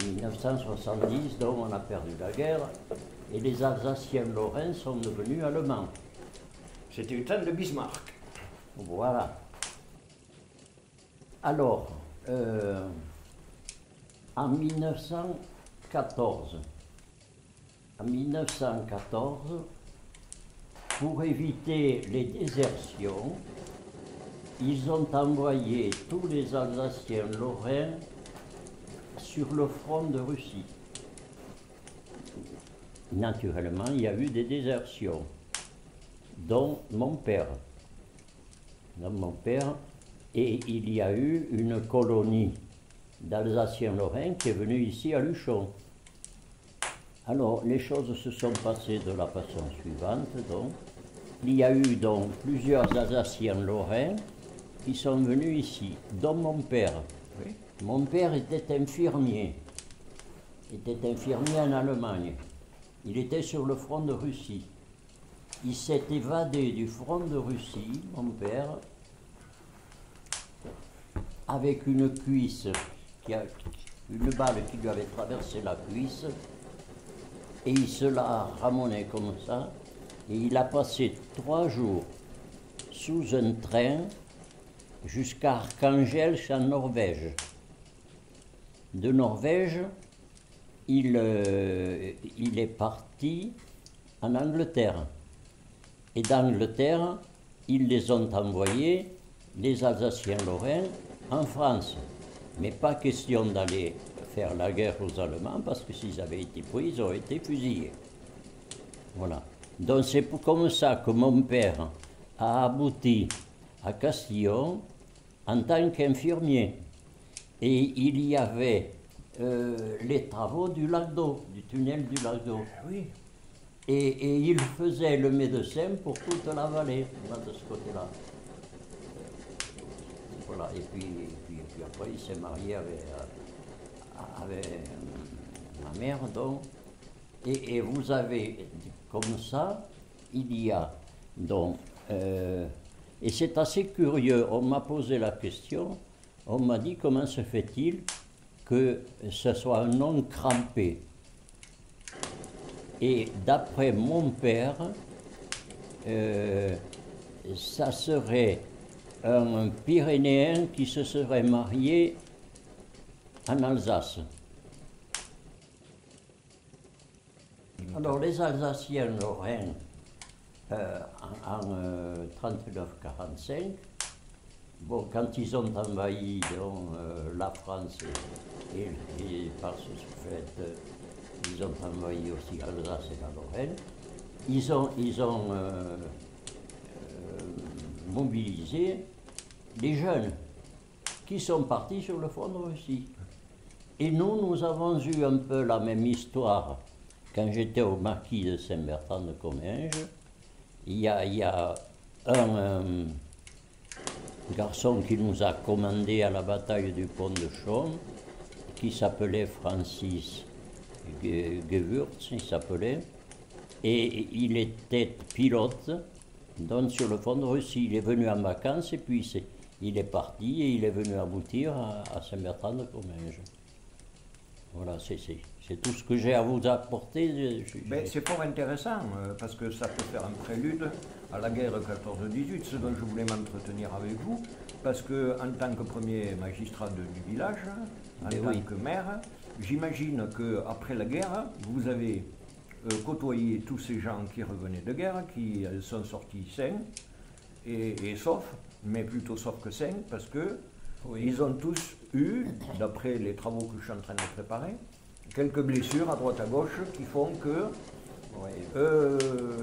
En 1970, donc, on a perdu la guerre et les Alsaciens-Lorrains sont devenus allemands. C'était le temps de Bismarck. Voilà. Alors, en 1914, pour éviter les désertions, ils ont envoyé tous les Alsaciens lorrains sur le front de Russie. Naturellement, il y a eu des désertions, dont mon père. Et il y a eu une colonie d'Alsaciens lorrains qui est venue ici à Luchon. Alors, les choses se sont passées de la façon suivante, donc. Il y a eu donc plusieurs Alsaciens lorrains qui sont venus ici, dont mon père. Oui. Mon père était infirmier. Il était infirmier en Allemagne. Il était sur le front de Russie. Il s'est évadé du front de Russie, mon père, avec une cuisse, une balle qui lui avait traversé la cuisse, et il se l'a ramené comme ça, et il a passé 3 jours sous un train jusqu'à Archangelsk en Norvège. De Norvège, il est parti en Angleterre. Et d'Angleterre, ils les ont envoyés, les Alsaciens-Lorrains, en France. Mais pas question d'aller faire la guerre aux Allemands, parce que s'ils avaient été pris, ils auraient été fusillés. Voilà. Donc c'est comme ça que mon père a abouti à Castillon en tant qu'infirmier. Et il y avait les travaux du lac d'eau, du tunnel du lac d'eau. Oui. Et il faisait le médecin pour toute la vallée, là, de ce côté-là. Voilà. Et puis après, il s'est marié avec ma mère, donc. Et vous avez, comme ça, il y a, donc, et c'est assez curieux, on m'a posé la question, on m'a dit comment se fait-il que ce soit un nom crampé. Et d'après mon père, ça serait un Pyrénéen qui se serait marié en Alsace. Alors les Alsaciens lorrains, en 39-45, bon, quand ils ont envahi donc, la France et par ce fait, ils ont envahi aussi l'Alsace et la Lorraine, ils ont mobilisé les jeunes qui sont partis sur le front de Russie. Et nous avons eu un peu la même histoire. Quand j'étais au maquis de Saint-Bertrand de Comminges, il y a un garçon qui nous a commandé à la bataille du pont de Chaume, qui s'appelait Francis Gewürz, il s'appelait, et il était pilote, donc sur le front de Russie. Il est venu en vacances et puis il est parti et il est venu aboutir à Saint-Bertrand de Comminges. Voilà, c'est tout ce que j'ai à vous apporter. C'est fort intéressant, parce que ça peut faire un prélude à la guerre 14-18, ce dont je voulais m'entretenir avec vous, parce que en tant que premier magistrat du village, en tant que maire, j'imagine qu'après la guerre, vous avez côtoyé tous ces gens qui revenaient de guerre, qui sont sortis sains et saufs, mais plutôt saufs que sains, parce que ils ont tous eu, d'après les travaux que je suis en train de préparer, quelques blessures à droite à gauche qui font que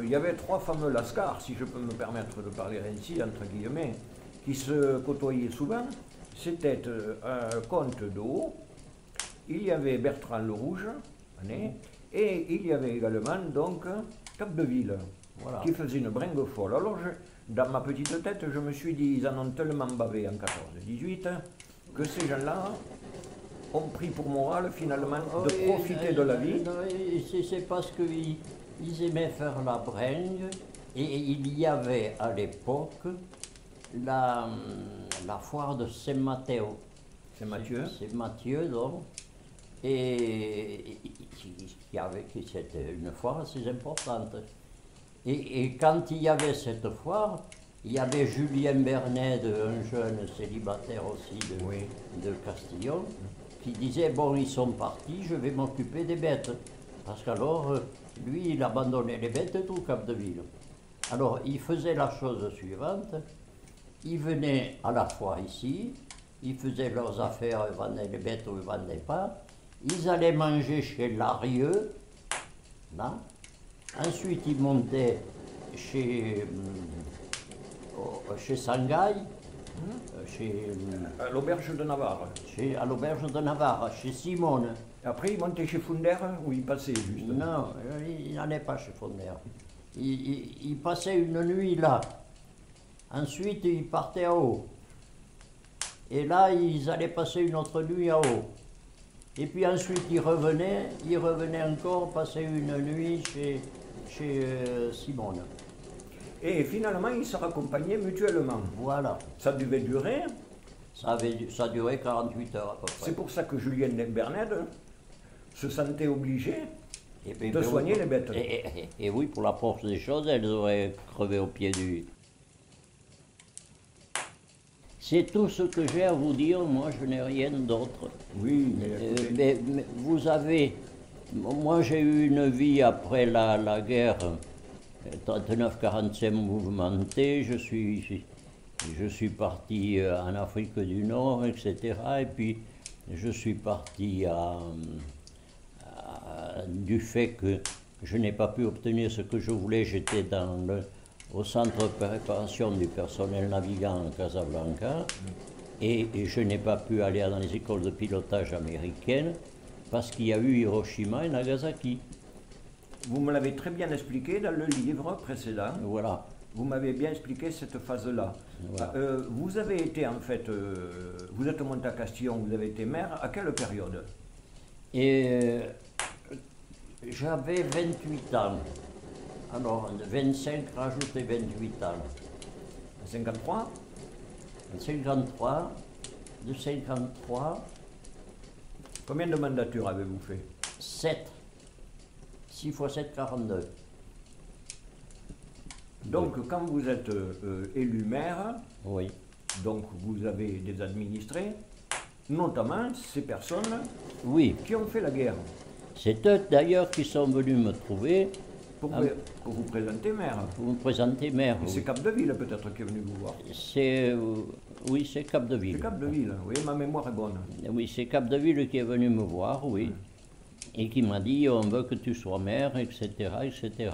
il y avait 3 fameux lascars, si je peux me permettre de parler ainsi, entre guillemets, qui se côtoyaient souvent. C'était un comte de Haut, il y avait Bertrand le Rouge, et il y avait également donc Capdeville, qui faisait une bringue folle. Alors dans ma petite tête, je me suis dit, ils en ont tellement bavé en 14-18 que ces gens-là ont pris pour morale finalement de profiter de la vie. C'est parce qu'ils aimaient faire la bringue, et il y avait à l'époque la foire de Saint-Mathieu. Saint-Mathieu. Saint-Mathieu, donc. Et c'était une foire assez importante. Et quand il y avait cette foire, il y avait Julien Bernet, un jeune célibataire aussi de Castillon, qui disait, bon, ils sont partis, je vais m'occuper des bêtes. Parce qu'alors, lui, il abandonnait les bêtes tout au Capdeville. Alors, il faisait la chose suivante, ils venaient à la foire ici, ils faisaient leurs affaires, ils vendaient les bêtes ou ils ne vendaient pas, ils allaient manger chez Larieux, là, ensuite ils montaient chez Sangaï, à l'auberge de Navarre. À l'auberge de Navarre, chez Simone. Après, il montait chez Founder, où il passait juste. Non, il n'allait pas chez Founder. Il passait une nuit là. Ensuite, il partait à Haut. Et là, ils allaient passer une autre nuit à Haut. Et puis ensuite, ils revenaient encore passer une nuit chez Simone. Et finalement, ils se raccompagnaient mutuellement. Voilà. Ça devait durer. Ça durait 48 heures à peu près. C'est pour ça que Julien Bernet se sentait obligé de soigner les bêtes. Et oui, pour la force des choses, elles auraient crevé au pied du... C'est tout ce que j'ai à vous dire, moi je n'ai rien d'autre. Oui, mais vous avez... Moi j'ai eu une vie après la guerre 39-45 mouvementée, je suis parti en Afrique du Nord, etc. Et puis je suis parti du fait que je n'ai pas pu obtenir ce que je voulais, j'étais au centre de préparation du personnel navigant à Casablanca et je n'ai pas pu aller dans les écoles de pilotage américaines parce qu'il y a eu Hiroshima et Nagasaki. Vous me l'avez très bien expliqué dans le livre précédent. Voilà. Vous m'avez bien expliqué cette phase-là. Voilà. Vous avez été en fait, vous êtes monté à Castillon, vous avez été maire, à quelle période? Et j'avais 28 ans. Alors, 25 rajouté 28 ans. 53? 53, de 53... Combien de mandatures avez-vous fait? 7. 6 x 7, 42. Donc, oui. Quand vous êtes élu maire, oui. Donc vous avez des administrés, notamment ces personnes qui ont fait la guerre. C'est eux d'ailleurs qui sont venus me trouver. Pour vous présenter maire. Pour me présenter maire. Oui. C'est Capdeville peut-être qui est venu vous voir. Oui, c'est Capdeville. C'est Capdeville, oui, ma mémoire est bonne. Oui, c'est Capdeville qui est venu me voir, oui. Et qui m'a dit, on veut que tu sois maire, etc., etc.